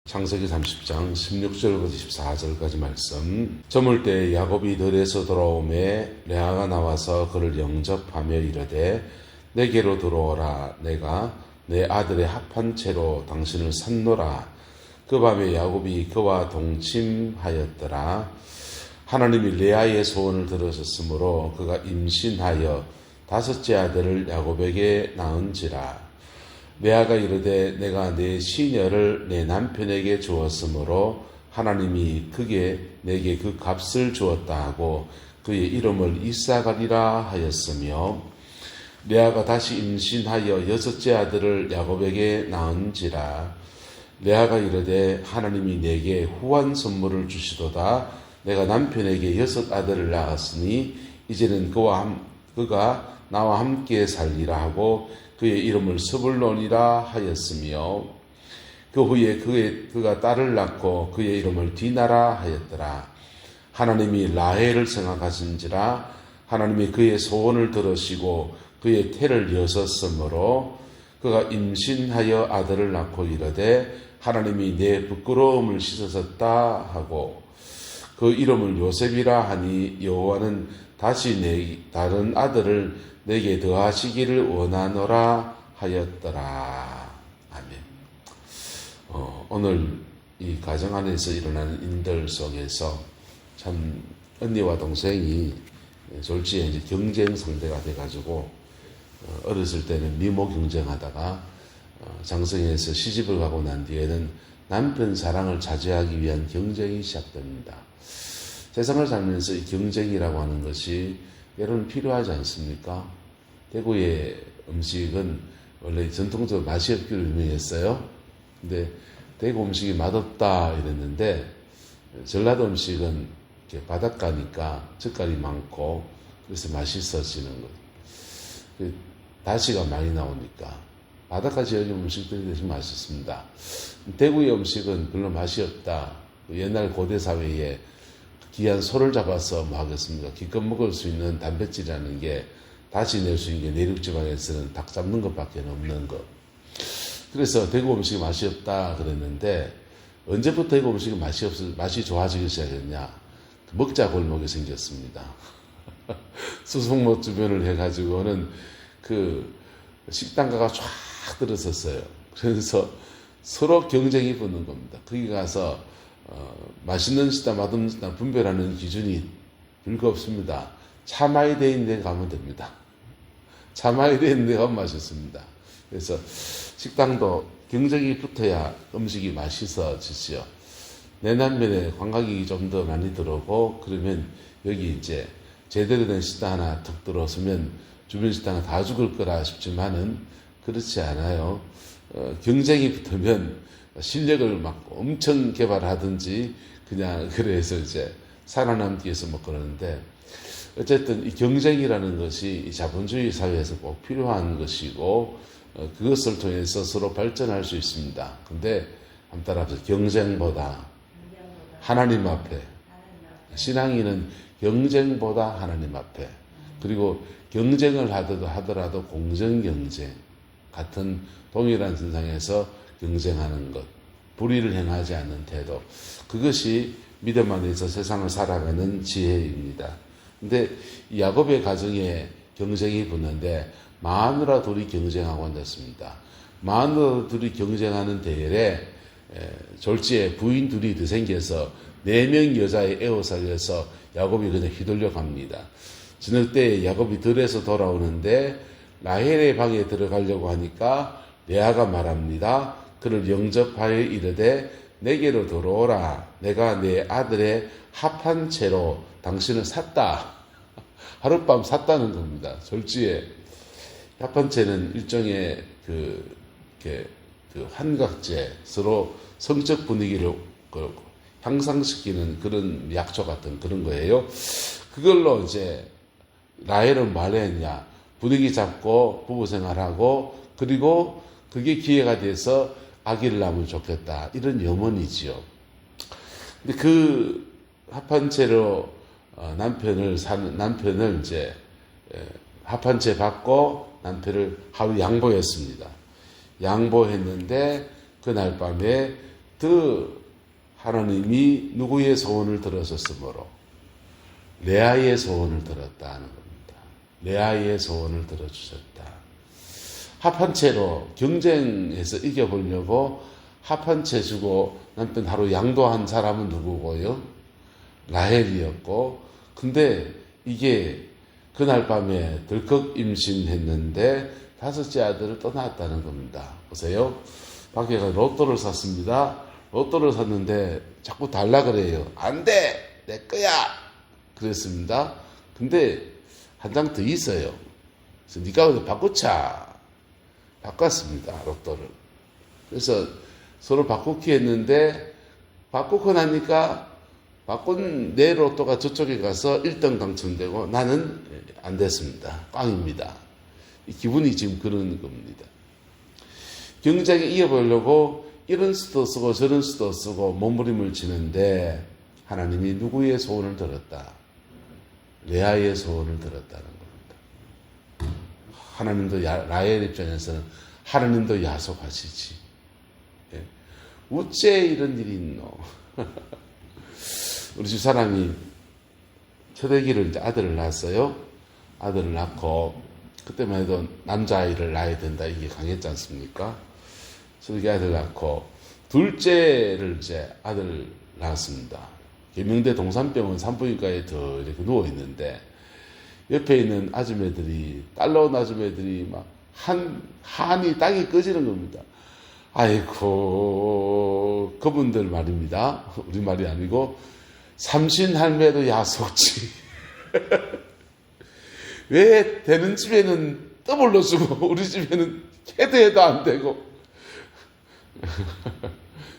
창세기 30장 16절부터 14절까지 말씀. 저물 때 야곱이 들에서 돌아오매 레아가 나와서 그를 영접하며 이르되 내게로 들어오라. 내가 내 아들의 합한 채로 당신을 샀노라. 그 밤에 야곱이 그와 동침하였더라. 하나님이 레아의 소원을 들으셨으므로 그가 임신하여 다섯째 아들을 야곱에게 낳은지라. 레아가 이르되 내가 내 시녀를 내 남편에게 주었으므로 하나님이 내게 그 값을 주었다 하고 그의 이름을 이삭이라 하였으며, 레아가 다시 임신하여 여섯째 아들을 야곱에게 낳은지라. 레아가 이르되 하나님이 내게 후한 선물을 주시도다. 내가 남편에게 여섯 아들을 낳았으니 이제는 그가 나와 함께 살리라 하고 그의 이름을 스불론이라 하였으며, 그 후에 그가 딸을 낳고 그의 이름을 디나라 하였더라. 하나님이 라헬을 생각하신지라. 하나님이 그의 소원을 들으시고 그의 태를 여셨으므로 그가 임신하여 아들을 낳고 이르되 하나님이 내 부끄러움을 씻으셨다 하고 그 이름을 요셉이라 하니 여호와는 다시 다른 아들을 내게 더하시기를 원하노라 하였더라. 아멘. 오늘 이 가정 안에서 일어나는 일들 속에서 참 언니와 동생이 졸지에 이제 경쟁 상대가 돼가지고 어렸을 때는 미모 경쟁하다가 장성해서 시집을 가고 난 뒤에는 남편 사랑을 차지하기 위한 경쟁이 시작됩니다. 세상을 살면서 이 경쟁이라고 하는 것이 여러분 필요하지 않습니까? 대구의 음식은 원래 전통적으로 맛이 없기로 유명했어요. 근데 대구 음식이 맛없다 이랬는데 전라도 음식은 이렇게 바닷가니까 젓갈이 많고 그래서 맛있어지는 거예요. 다시가 많이 나오니까 바닷가 지역의 음식들이 대신 맛있습니다. 대구의 음식은 별로 맛이 없다. 옛날 고대 사회에 귀한 소를 잡아서 뭐 하겠습니까? 기껏 먹을 수 있는 단백질이라는 게 다시 낼 수 있는 게 내륙지방에서는 닭 잡는 것밖에 없는 것. 그래서 대구 음식이 맛이 없다 그랬는데 언제부터 대구 음식이 맛이 좋아지기 시작했냐? 먹자 골목이 생겼습니다. 수성로 주변을 해가지고는 그 식당가가 쫙 들었었어요. 그래서 서로 경쟁이 붙는 겁니다. 거기 가서 맛있는 식당, 맛없는 식당 분별하는 기준이 별거 없습니다. 차 많이 돼 있는 데 가면 됩니다. 차 많이 돼 있는 데 가면 맛있습니다. 그래서 식당도 경쟁이 붙어야 음식이 맛있어지지요. 내 남편에 관광객이 좀 더 많이 들어오고 그러면 여기 이제 제대로 된 식당 하나 툭 들어오면 주변 식당은 다 죽을 거라 싶지만은 그렇지 않아요. 경쟁이 붙으면 실력을 막 엄청 개발하든지 그냥 그래서 이제 살아남기 위해서 뭐 그러는데, 어쨌든 이 경쟁이라는 것이 이 자본주의 사회에서 꼭 필요한 것이고 그것을 통해서 서로 발전할 수 있습니다. 근데 한번 따라합시다. 경쟁보다 하나님 앞에. 신앙인은 경쟁보다 하나님 앞에. 그리고 경쟁을 하더라도 공정경쟁, 같은 동일한 선상에서 경쟁하는 것, 불의를 행하지 않는 태도, 그것이 믿음 안에서 세상을 살아가는 지혜입니다. 근데 야곱의 가정에 경쟁이 붙는데 마누라 둘이 경쟁하고 앉았습니다. 마누라 둘이 경쟁하는 대열에 졸지에 부인 둘이 더 생겨서 4명 여자의 에워싸여서 야곱이 그냥 휘둘려 갑니다. 저녁 때 야곱이 들에서 돌아오는데 라헬의 방에 들어가려고 하니까 레아가 말합니다. 그를 영접하여 이르되 내게로 들어오라. 내가 내 아들의 합한 채로 당신을 샀다. 하룻밤 샀다는 겁니다. 졸지에. 합한 채는 일종의 그 환각제, 서로 성적 분위기를 향상시키는 그런 약초 같은 그런 거예요. 그걸로 이제 라헬은 뭘 했냐? 분위기 잡고 부부 생활하고 그리고 그게 기회가 돼서 아기를 낳으면 좋겠다. 이런 염원이지요. 근데 그 합한 채로 남편을 이제 합한 채 받고 남편을 하루 양보했습니다. 양보했는데 그날 밤에 더 하나님이 누구의 소원을 들으셨으므로 레아의 소원을 들었다는 겁니다. 레아의 소원을 들어주셨다. 합한 채로 경쟁해서 이겨보려고 합한 채 주고 남편 하루 양도한 사람은 누구고요? 라헬이었고, 근데 이게 그날 밤에 덜컥 임신했는데 5째 아들을 떠났다는 겁니다. 보세요. 밖에 가 로또를 샀습니다. 로또를 샀는데 자꾸 달라 그래요. 안 돼! 내 거야! 그랬습니다. 근데 한 장 더 있어요. 그래서 네가 바꾸자. 바꿨습니다. 로또를. 그래서 서로 바꾸기 했는데 바꾸고 나니까 바꾼 내 로또가 저쪽에 가서 1등 당첨되고 나는 안 됐습니다. 꽝입니다. 기분이 지금 그런 겁니다. 경쟁에 이겨보려고 이런 수도 쓰고 저런 수도 쓰고 몸부림을 치는데 하나님이 누구의 소원을 들었다? 레아의 소원을 들었다는 겁니다. 하나님도 라헬 입장에서는 하나님도 야속하시지. 예. 어째 이런 일이 있노? 우리 집사람이 첫애기를 이제 아들을 낳았어요. 아들을 낳고 그때만 해도 남자아이를 낳아야 된다 이게 강했지 않습니까? 첫애기 아들 낳고 둘째를 이제 아들 낳았습니다. 계명대 동산병원 산부인과에 더 이렇게 누워 있는데 옆에 있는 아줌매들이 딸 낳은 아줌매들이 막 한이 땅이 꺼지는 겁니다. 아이고 그분들 말입니다. 우리 말이 아니고 삼신 할매도 야속지. 왜 되는 집에는 떠벌러 주고 우리 집에는 해도 안 되고.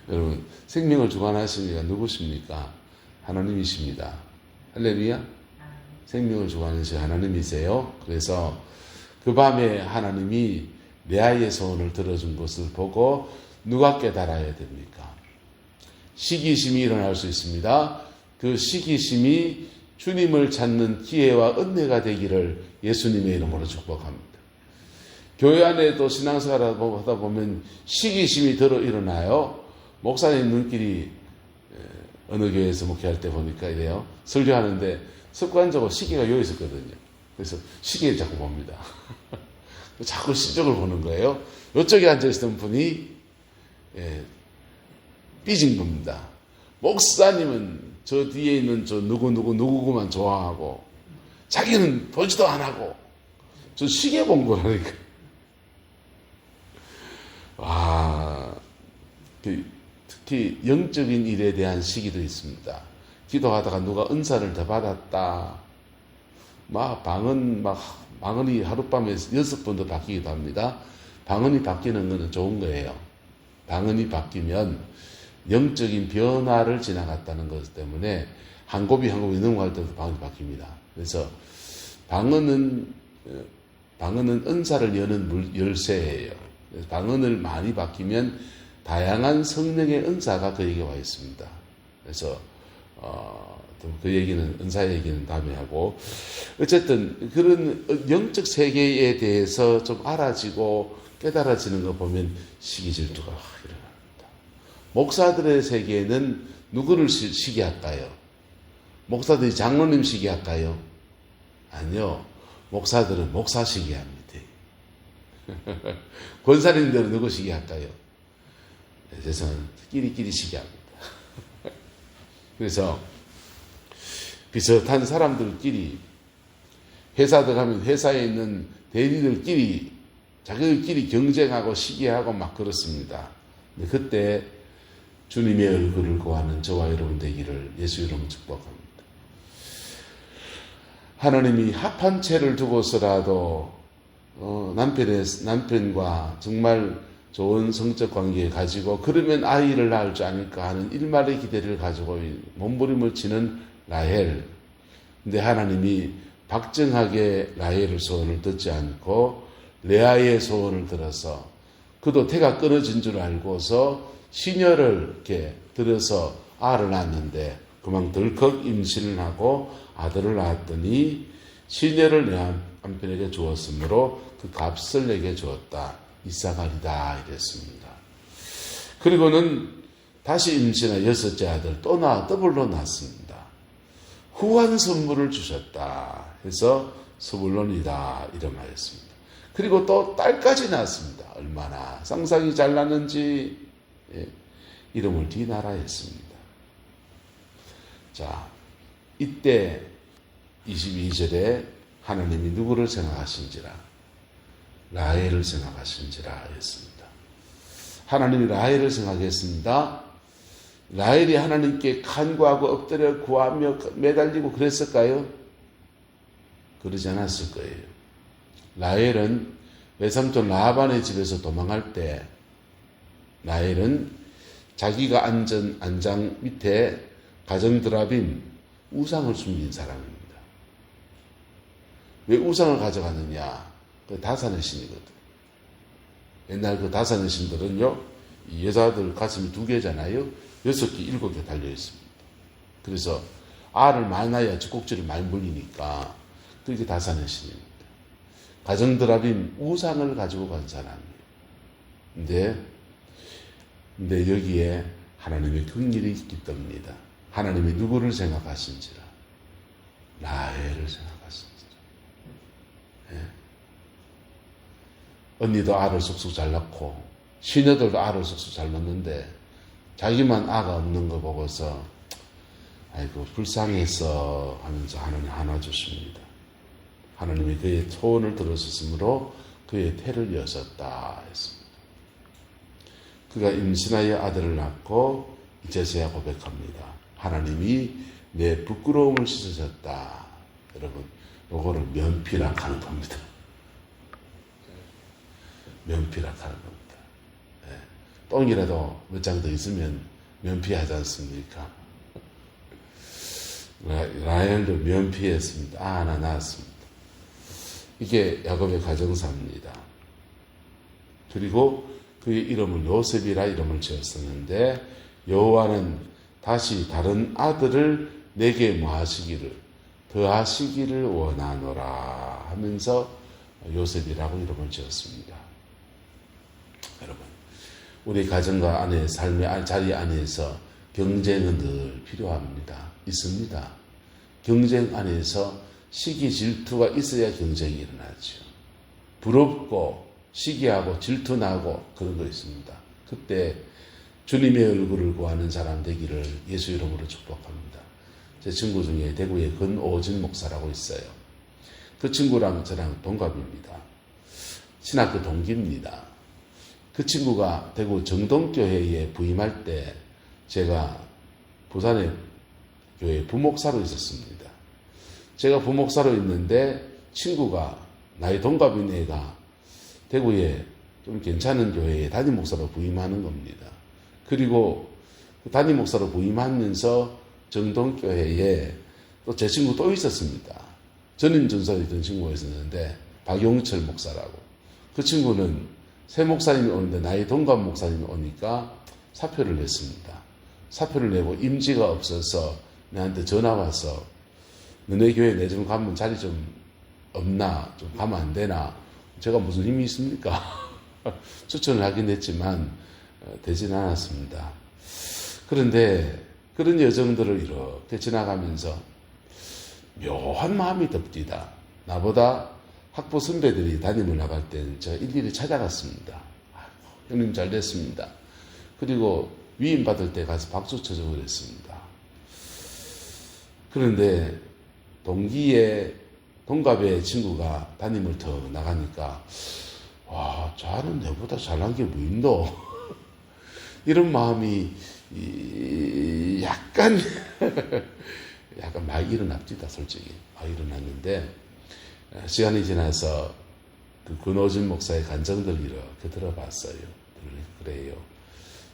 여러분 생명을 주관하시는 이가 누구십니까? 하나님이십니다. 할렐루야. 생명을 주관하시는 하나님이세요. 그래서 그 밤에 하나님이 레아의 소원을 들어준 것을 보고 누가 깨달아야 됩니까? 시기심이 일어날 수 있습니다. 그 시기심이 주님을 찾는 기회와 은혜가 되기를 예수님의 이름으로 축복합니다. 교회 안에도 신앙생활 하다 보면 시기심이 들어 일어나요. 목사님 눈길이 어느 교회에서 목회할 때 보니까 이래요. 설교하는데 습관적으로 시계가 여기 있었거든요. 그래서 시계를 자꾸 봅니다. 자꾸 시적을 보는 거예요. 이쪽에 앉아있던 분이 삐진 겁니다. 목사님은 저 뒤에 있는 저 누구만 좋아하고 자기는 보지도 안 하고 저 시계 본 거라니까. 와, 특히 영적인 일에 대한 시기도 있습니다. 기도하다가 누가 은사를 더 받았다. 방언이 하룻밤에 6번도 바뀌기도 합니다. 방언이 바뀌는 것은 좋은 거예요. 방언이 바뀌면 영적인 변화를 지나갔다는 것 때문에 한 곱이 넘어갈 때도 방언이 바뀝니다. 그래서 방언은 은사를 여는 열쇠예요. 방언을 많이 바뀌면 다양한 성령의 은사가 그에게 와 있습니다. 그래서 그 얘기는 은사 얘기는 다음에 하고 어쨌든 그런 영적 세계에 대해서 좀 알아지고 깨달아지는 거 보면 시기질투가 일어납니다. 목사들의 세계에는 누구를 시기할까요? 목사들이 장로님 시기할까요? 아니요. 목사들은 목사 시기합니다. 권사님들은 누구 시기할까요? 세상은 끼리끼리 시기합니다. 그래서 비슷한 사람들끼리 회사 들어가면 회사에 있는 대리들끼리 자기들끼리 경쟁하고 시기하고 막 그렇습니다. 근데 그때 주님의 얼굴을 구하는 저와 여러분 되기를 예수 이름으로 축복합니다. 하나님이 합한 채를 두고서라도 남편과 정말 좋은 성적 관계 가지고 그러면 아이를 낳을 줄 아닐까 하는 일말의 기대를 가지고 몸부림을 치는 라헬. 근데 하나님이 박정하게 라헬의 소원을 듣지 않고 레아의 소원을 들어서 그도 태가 끊어진 줄 알고서 시녀를 이렇게 들어서 알을 낳았는데 그만 덜컥 임신을 하고 아들을 낳았더니 시녀를 내 남편에게 주었으므로 그 값을 내게 주었다. 이사갈이다 이랬습니다. 그리고는 다시 임신한 여섯째 아들 또 더블로 낳았습니다. 후한 선물을 주셨다 해서 스불론이다 이름하였습니다. 그리고 또 딸까지 낳았습니다. 얼마나 상상이 잘 나는지 이름을 디나라 했습니다. 자, 이때 22절에 하나님이 누구를 생각하신지라? 라헬을 생각하신지라 했습니다. 하나님이 라헬을 생각했습니다. 라헬이 하나님께 간구하고 엎드려 구하며 매달리고 그랬을까요? 그러지 않았을 거예요. 라헬은 외삼촌 라반의 집에서 도망할 때 라헬은 자기가 앉은 안장 밑에 가정드라빔 우상을 숨긴 사람입니다. 왜 우상을 가져가느냐? 그 다산의 신이거든. 옛날 그 다산의 신들은요, 이 여자들 가슴이 2개잖아요. 6개, 7개 달려있습니다. 그래서 알을 많이 낳아야 젖꼭지를 많이 물리니까 그게 다산의 신입니다. 가정드라빔 우상을 가지고 간 사람이에요. 근데 여기에 하나님의 긍휼이 있기 때문입니다. 하나님이 누구를 생각하신지라? 라헬을 생각하신지라. 예. 언니도 알을 쑥쑥 잘 낳고 시녀들도 알을 쑥쑥 잘 낳는데 자기만 아가 없는 거 보고서 아이고 불쌍해서 하면서 하나님 하나 주십니다. 하나님이 그의 소원을 들으셨으므로 그의 태를 여셨다 했습니다. 그가 임신하여 아들을 낳고 이제서야 고백합니다. 하나님이 내 부끄러움을 씻으셨다. 여러분, 요거를 면피락 하는 겁니다. 면피락 하는 겁니다. 네. 똥이라도 몇 장 더 있으면 면피하지 않습니까? 라헬도 면피했습니다. 하나 낳았습니다. 이게 야곱의 가정사입니다. 그리고 그의 이름을 요셉이라 이름을 지었었는데 여호와는 다시 다른 아들을 내게 더하시기를 원하노라 하면서 요셉이라고 이름을 지었습니다. 여러분, 우리 가정과 안에 삶의 자리 안에서 경쟁은 늘 필요합니다. 있습니다. 경쟁 안에서 시기 질투가 있어야 경쟁이 일어나죠. 부럽고 시기하고 질투나고 그런 거 있습니다. 그때 주님의 얼굴을 구하는 사람 되기를 예수 이름으로 축복합니다. 제 친구 중에 대구에 권오진 목사라고 있어요. 그 친구랑 저랑 동갑입니다. 신학교 동기입니다. 그 친구가 대구 정동교회에 부임할 때 제가 부산의 교회 부목사로 있었습니다. 제가 부목사로 있는데 친구가 나이 동갑인 애가 대구에 좀 괜찮은 교회에 담임 목사로 부임하는 겁니다. 그리고 담임 목사로 부임하면서 정동교회에 또 제 친구 또 있었습니다. 전임 전설이 있던 친구가 있었는데 박용철 목사라고. 그 친구는 새 목사님이 오는데 나이 동갑 목사님이 오니까 사표를 냈습니다. 사표를 내고 임지가 없어서 내한테 전화 와서 너네 교회 내 좀 가면 자리 좀 없나? 좀 가면 안 되나? 제가 무슨 힘이 있습니까? 추천을 하긴 했지만 되진 않았습니다. 그런데 그런 여정들을 이렇게 지나가면서 묘한 마음이 듭디다. 나보다 학부 선배들이 담임을 나갈 때는 제가 일일이 찾아갔습니다. 형님 잘 됐습니다. 그리고 위임 받을 때 가서 박수 쳐주고 그랬습니다. 그런데 동갑의 친구가 담임을 더 나가니까 와, 저는 내보다 잘난 게 뭐인도 이런 마음이 약간 많이 일어납니다. 솔직히 많이 일어났는데 시간이 지나서 그 권오진 목사의 간증들 이렇게 들어봤어요. 그래요.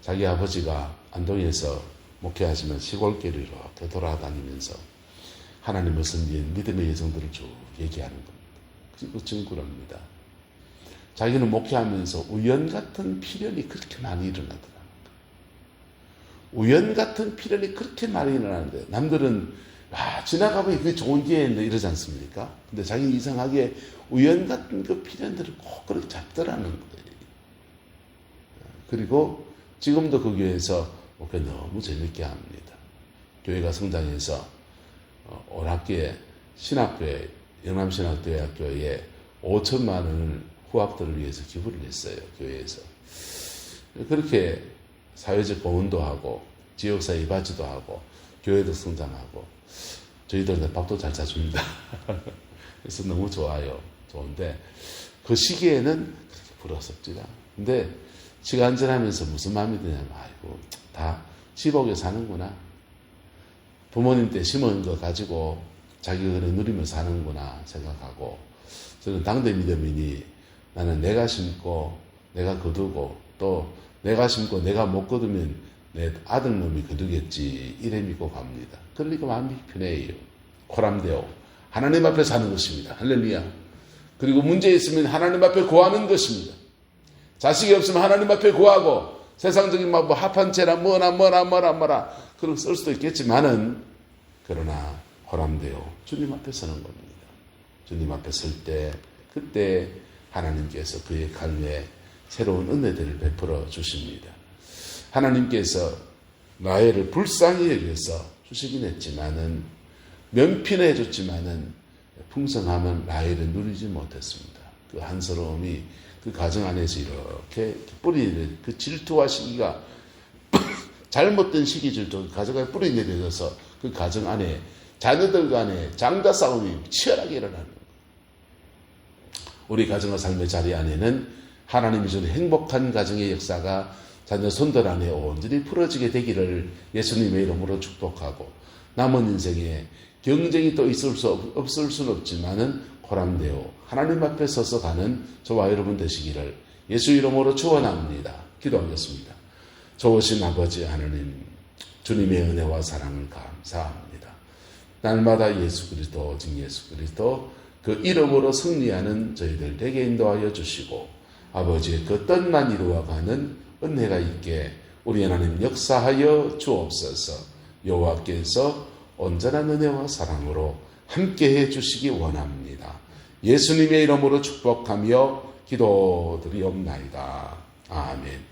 자기 아버지가 안동에서 목회하시면 시골길을 이렇게 돌아다니면서 하나님을 섬긴 믿음의 여정들을 쭉 얘기하는 겁니다. 그 친구랍니다. 자기는 목회하면서 우연 같은 필연이 그렇게 많이 일어나더랍니다. 우연 같은 필연이 그렇게 많이 일어나는데 남들은 지나가면 그게 좋은 기회인데 이러지 않습니까? 근데 자기는 이상하게 우연 같은 그 필연들을 꼭 그렇게 잡더라는 거예요. 그리고 지금도 그 교회에서 목회 너무 재밌게 합니다. 교회가 성장해서 올 학기에 신학교에 영남신학대학교에 5천만 원을 후학들을 위해서 기부를 했어요. 교회에서. 그렇게 사회적 공헌도 하고 지역사회 이바지도 하고 교회도 성장하고 저희들은 밥도 잘 사줍니다. 그래서 너무 좋아요. 좋은데 그 시기에는 부럽습니다. 근데 시간 지나면서 무슨 마음이 드냐면 아이고 다 지복에 사는구나. 부모님 때 심은 거 가지고 자기가 누리며 사는구나 생각하고 저는 당대 믿음이니 나는 내가 심고 내가 거두고 또 내가 심고 내가 못 거두면 내 아들놈이 거두겠지 이래 믿고 갑니다. 그러니까 마음이 편해요. 코람데오 하나님 앞에 사는 것입니다. 할렐루야. 그리고 문제 있으면 하나님 앞에 구하는 것입니다. 자식이 없으면 하나님 앞에 구하고 세상적인 뭐 합한채라 뭐라 그런 쓸 수도 있겠지만은 그러나 호람되어 주님 앞에 서는 겁니다. 주님 앞에 설 때 그때 하나님께서 그의 갈매에 새로운 은혜들을 베풀어 주십니다. 하나님께서 라헬을 불쌍히 여겨서 주시긴 했지만은 면피는 해줬지만은 풍성함은 라헬은 누리지 못했습니다. 그 한스러움이 그 가정 안에서 이렇게 뿌리는 그 질투와 시기가 잘못된 시기 질투 가정에 뿌리 내려져서 그 가정 안에 자녀들 간에 장자 싸움이 치열하게 일어나는 거예요. 우리 가정과 삶의 자리 안에는 하나님이 주는 행복한 가정의 역사가 자녀 손들 안에 온전히 풀어지게 되기를 예수님의 이름으로 축복하고 남은 인생에 경쟁이 또 없을 수는 없지만은 호람되어 하나님 앞에 서서 가는 저와 여러분 되시기를 예수 이름으로 축원합니다. 기도하겠습니다. 좋으신 아버지 하나님, 주님의 은혜와 사랑을 감사합니다. 날마다 예수 그리스도, 오직 예수 그리스도 그 이름으로 승리하는 저희들 되게 인도하여 주시고 아버지의 그 뜻만 이루어가는 은혜가 있게 우리 하나님 역사하여 주옵소서. 여호와께서 온전한 은혜와 사랑으로 함께해 주시기 원합니다. 예수님의 이름으로 축복하며 기도드리옵나이다. 아멘.